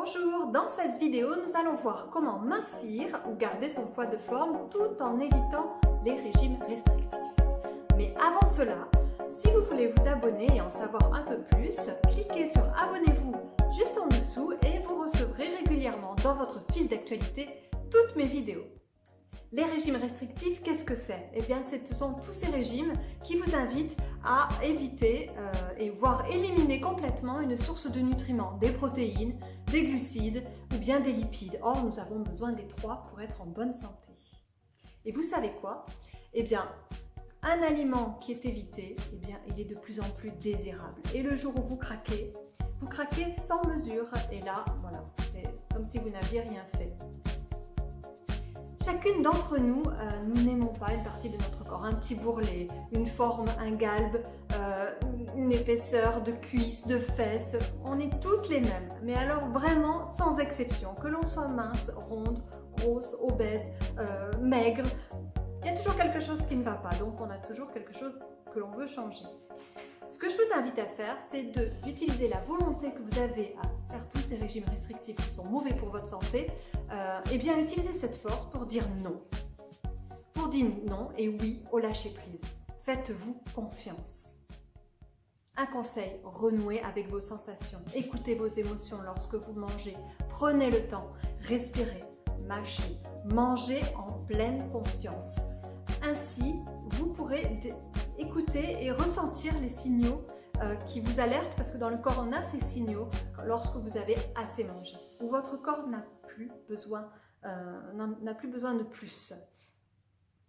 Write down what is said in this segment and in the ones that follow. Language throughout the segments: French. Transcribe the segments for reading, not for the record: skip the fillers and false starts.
Bonjour, dans cette vidéo, nous allons voir comment mincir ou garder son poids de forme tout en évitant les régimes restrictifs. Mais avant cela, si vous voulez vous abonner et en savoir un peu plus, cliquez sur abonnez-vous juste en dessous et vous recevrez régulièrement dans votre fil d'actualité toutes mes vidéos. Les régimes restrictifs, qu'est-ce que c'est? Eh bien, ce sont tous ces régimes qui vous invitent à éviter et voire éliminer complètement une source de nutriments, des protéines, des glucides ou bien des lipides. Or, nous avons besoin des trois pour être en bonne santé. Et vous savez quoi? Eh bien, un aliment qui est évité, eh bien, il est de plus en plus désirable. Et le jour où vous craquez sans mesure. Et là, voilà, c'est comme si vous n'aviez rien fait. Chacune d'entre nous, nous n'aimons pas une partie de notre corps, un petit bourrelet, une forme, un galbe, une épaisseur de cuisses, de fesses. On est toutes les mêmes, mais alors vraiment sans exception, que l'on soit mince, ronde, grosse, obèse, maigre, il y a toujours quelque chose qui ne va pas, donc on a toujours quelque chose que l'on veut changer. Ce que je vous invite à faire, c'est d'utiliser la volonté que vous avez à faire tous ces régimes restrictifs qui sont mauvais pour votre santé, et bien utiliser cette force pour dire non. Pour dire non et oui au lâcher-prise. Faites-vous confiance. Un conseil, renouez avec vos sensations. Écoutez vos émotions lorsque vous mangez. Prenez le temps, respirez, mâchez, mangez en pleine conscience. Ainsi, vous pourrez écouter et ressentir les signaux qui vous alertent, parce que dans le corps on a ces signaux lorsque vous avez assez mangé, ou votre corps n'a plus besoin de plus.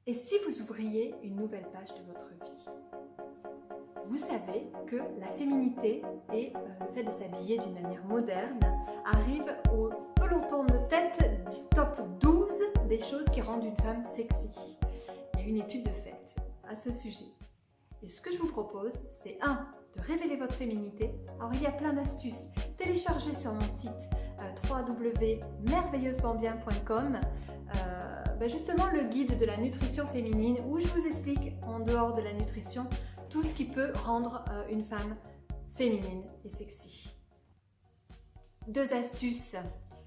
Et si vous ouvriez une nouvelle page de votre vie? Vous savez que la féminité et le fait de s'habiller d'une manière moderne arrive au peloton de tête du top 12 des choses qui rendent une femme sexy. Il y a une étude de fait à ce sujet. Et ce que je vous propose, c'est de révéler votre féminité. Alors il y a plein d'astuces. Téléchargez sur mon site www.merveilleusebambien.com justement le guide de la nutrition féminine, où je vous explique en dehors de la nutrition tout ce qui peut rendre une femme féminine et sexy. 2 astuces.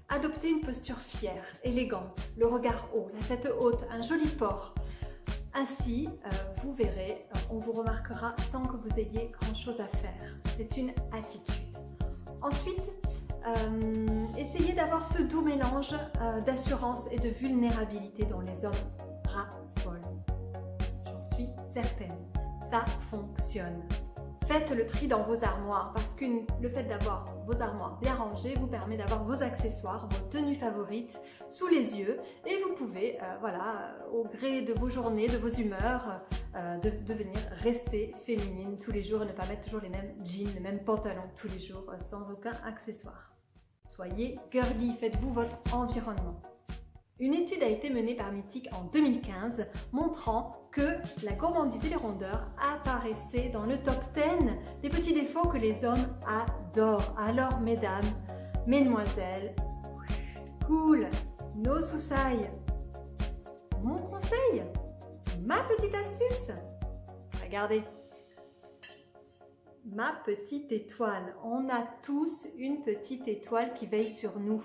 Adoptez une posture fière, élégante, le regard haut, la tête haute, un joli port. Ainsi, vous verrez, on vous remarquera sans que vous ayez grand chose à faire. C'est une attitude. Ensuite, essayez d'avoir ce doux mélange d'assurance et de vulnérabilité dont les hommes raffolent. J'en suis certaine. Ça fonctionne. Faites le tri dans vos armoires, parce que le fait d'avoir vos armoires bien rangées vous permet d'avoir vos accessoires, vos tenues favorites sous les yeux, et vous pouvez, au gré de vos journées, de vos humeurs, devenir rester féminine tous les jours et ne pas mettre toujours les mêmes jeans, les mêmes pantalons tous les jours sans aucun accessoire. Soyez girly, faites-vous votre environnement. Une étude a été menée par Mythique en 2015 montrant que la gourmandise et les rondeurs apparaissaient dans le top 10 des petits défauts que les hommes adorent. Alors mesdames, mesdemoiselles, cool, no soussailles. Mon conseil, ma petite astuce, regardez. Ma petite étoile. On a tous une petite étoile qui veille sur nous,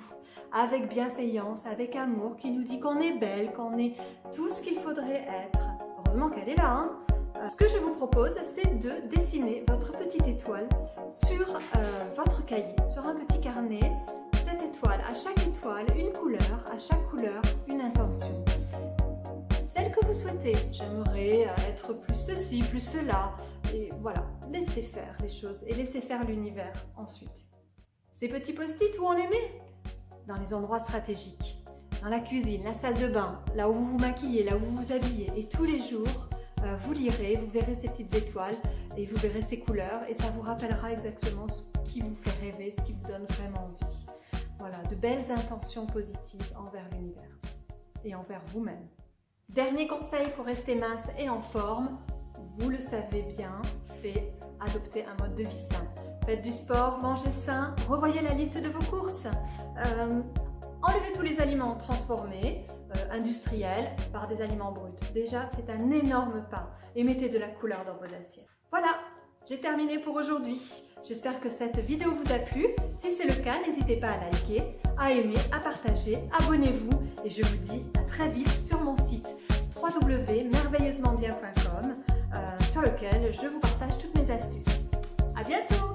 avec bienveillance, avec amour, qui nous dit qu'on est belle, qu'on est tout ce qu'il faudrait être. Heureusement qu'elle est là, hein. Ce que je vous propose, c'est de dessiner votre petite étoile sur votre cahier, sur un petit carnet. Cette étoile, à chaque étoile, une couleur, à chaque couleur, une intention. Celle que vous souhaitez. J'aimerais être plus ceci, plus cela. Et voilà, laissez faire les choses et laissez faire l'univers ensuite. Ces petits post-it, où on les met? Dans les endroits stratégiques. Dans la cuisine, la salle de bain, là où vous vous maquillez, là où vous vous habillez. Et tous les jours, vous lirez, vous verrez ces petites étoiles et vous verrez ces couleurs, et ça vous rappellera exactement ce qui vous fait rêver, ce qui vous donne vraiment envie. Voilà, de belles intentions positives envers l'univers et envers vous-même. Dernier conseil pour rester mince et en forme, vous le savez bien, c'est adopter un mode de vie sain. Faites du sport, mangez sain, revoyez la liste de vos courses. Enlevez tous les aliments transformés, industriels, par des aliments bruts. Déjà, c'est un énorme pas. Et mettez de la couleur dans vos assiettes. Voilà, J'ai terminé pour aujourd'hui. J'espère que cette vidéo vous a plu. Si c'est le cas, n'hésitez pas à liker, à aimer, à partager, abonnez-vous et je vous dis à très vite sur mon site www.merveilleusement-bien.com sur lequel je vous partage toutes mes astuces. À bientôt!